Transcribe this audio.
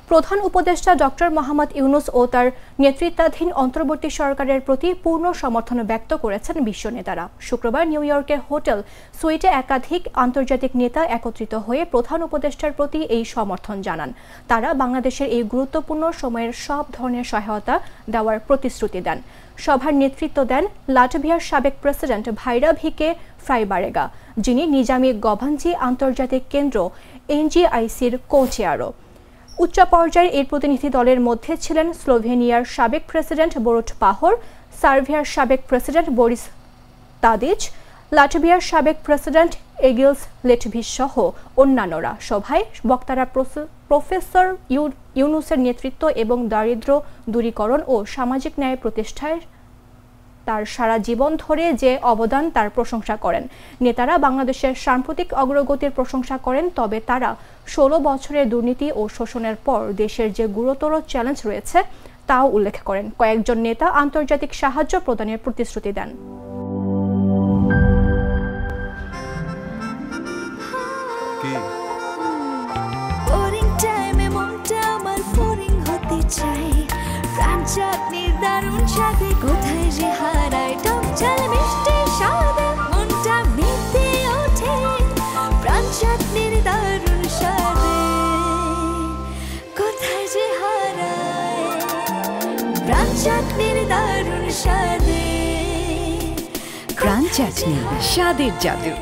প্রধান উপদেষ্টা ডক্টর মোহাম্মদ ইউনূস ও তার নেতৃত্বাধীন অন্তর্বর্তী সরকারের প্রতি পূর্ণ সমর্থন ব্যক্ত করেছেন বিশ্ব নেতারা। শুক্রবার নিউ ইয়র্কের হোটেল সুইটে একাধিক আন্তর্জাতিক নেতা একত্রিত হয়ে প্রধান উপদেষ্টার প্রতি এই সমর্থন জানান। তারা বাংলাদেশের এই গুরুত্বপূর্ণ সময়ের সব ধরনের সহায়তা দেওয়ার প্রতিশ্রুতি দেন। সভার নেতৃত্ব দেন লাটভিয়ার সাবেক প্রেসিডেন্ট ভাইরা ভিকে ফ্রাইবারেগা, যিনি নিজামী গভাঞ্জি আন্তর্জাতিক কেন্দ্র এনজিআইসির কো-চেয়ারও। উচ্চ পর্যায়ের এই প্রতিনিধি দলের মধ্যে ছিলেন স্লোভেনিয়ার সাবেক প্রেসিডেন্ট বরুট পাহর, সার্বিয়ার সাবেক প্রেসিডেন্ট বরিস তাদিচ, লাটভিয়ার সাবেক প্রেসিডেন্ট এগিলস লেটভিস সহ অন্যান্যরা। সভায় বক্তারা প্রফেসর ইউনূসের নেতৃত্ব এবং দারিদ্র্য দূরীকরণ ও সামাজিক ন্যায় প্রতিষ্ঠায় তার সারা জীবন ধরে যে অবদান তার প্রশংসা করেন। নেতারা বাংলাদেশের সাম্প্রতিক অগ্রগতির প্রশংসা করেন, তবে তারা 16 বছরের দুর্নীতি ও শোষণের পর দেশের যে গুরুতর চ্যালেঞ্জ রয়েছে তাও উল্লেখ করেন। কয়েকজন নেতা আন্তর্জাতিক সাহায্য প্রদানের প্রতিশ্রুতি দেন। ক্রাঞ্চ চাটনি, স্বাদের জাদু।